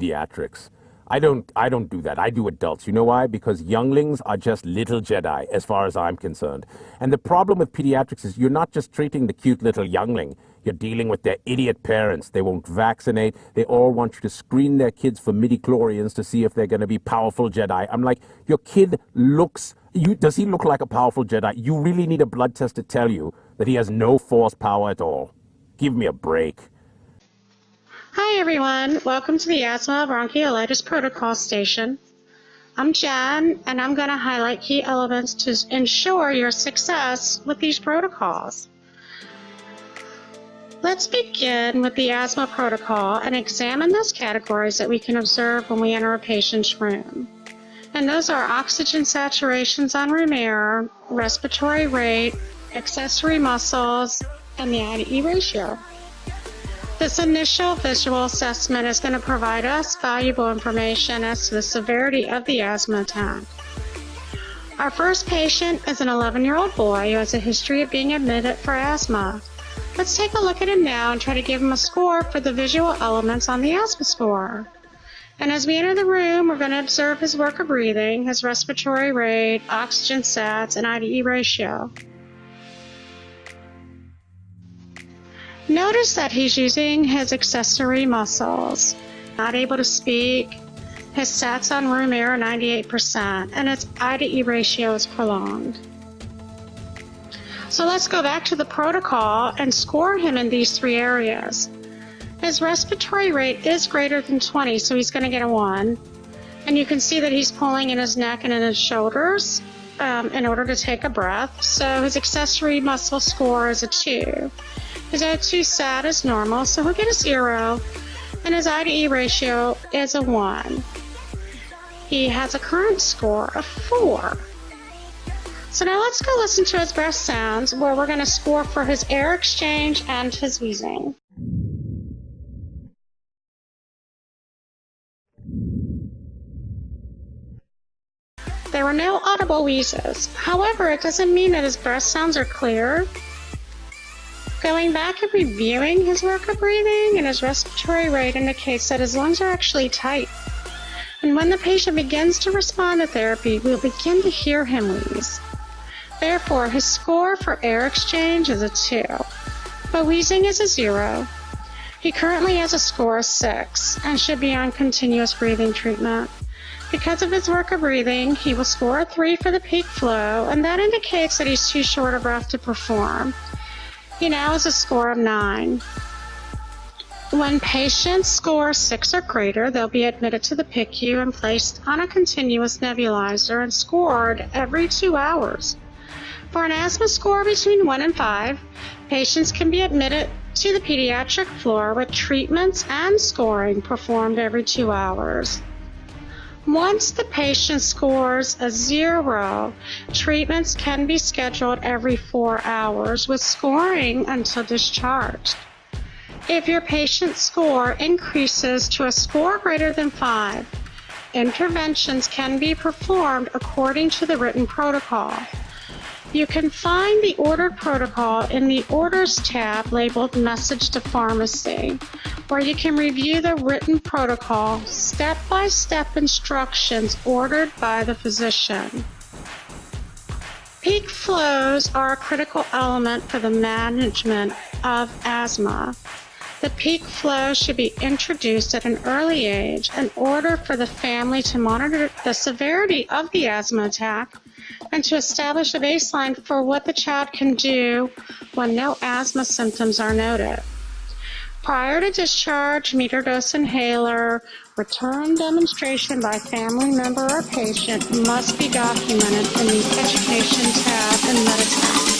pediatrics. I don't do that. I do adults. You know why? Because younglings are just little Jedi as far as I'm concerned. And the problem with pediatrics is you're not just treating the cute little youngling. You're dealing with their idiot parents. They won't vaccinate. They all want you to screen their kids for midichlorians to see if they're going to be powerful Jedi. I'm like, your kid does he look like a powerful Jedi? You really need a blood test to tell you that he has no force power at all. Give me a break. Hi everyone, welcome to the Asthma Bronchiolitis Protocol Station. I'm Jen, and I'm going to highlight key elements to ensure your success with these protocols. Let's begin with the asthma protocol and examine those categories that we can observe when we enter a patient's room. And those are oxygen saturations on room air, respiratory rate, accessory muscles, and the I/E ratio. This initial visual assessment is going to provide us valuable information as to the severity of the asthma attack. Our first patient is an 11-year-old boy who has a history of being admitted for asthma. Let's take a look at him now and try to give him a score for the visual elements on the asthma score. And as we enter the room, we're going to observe his work of breathing, his respiratory rate, oxygen sats, and I/E ratio. Notice that he's using his accessory muscles. Not able to speak. His sats on room air are 98%, and his I/E ratio is prolonged. So let's go back to the protocol and score him in these three areas. His respiratory rate is greater than 20, so he's going to get a 1. And you can see that he's pulling in his neck and in his shoulders in order to take a breath. So his accessory muscle score is a 2. His O2 sat is normal, so he'll get a 0, and his I/E ratio is a 1. He has a current score of 4. So now let's go listen to his breath sounds, where we're going to score for his air exchange and his wheezing. There were no audible wheezes. However, it doesn't mean that his breath sounds are clear. Going back and reviewing his work of breathing and his respiratory rate indicates that his lungs are actually tight. And when the patient begins to respond to therapy, we'll begin to hear him wheeze. Therefore, his score for air exchange is a 2, but wheezing is a 0. He currently has a score of 6 and should be on continuous breathing treatment. Because of his work of breathing, he will score a 3 for the peak flow, and that indicates that he's too short of breath to perform. He now has a score of 9. When patients score 6 or greater, they'll be admitted to the PICU and placed on a continuous nebulizer and scored every 2 hours. For an asthma score between 1 and 5, patients can be admitted to the pediatric floor with treatments and scoring performed every 2 hours. Once the patient scores a 0, treatments can be scheduled every 4 hours with scoring until discharged. If your patient's score increases to a score greater than 5, interventions can be performed according to the written protocol. You can find the ordered protocol in the Orders tab labeled Message to Pharmacy, where you can review the written protocol, step-by-step instructions ordered by the physician. Peak flows are a critical element for the management of asthma. The peak flow should be introduced at an early age in order for the family to monitor the severity of the asthma attack and to establish a baseline for what the child can do when no asthma symptoms are noted. Prior to discharge, meter dose inhaler, return demonstration by family member or patient must be documented in the Education tab and Meta tab.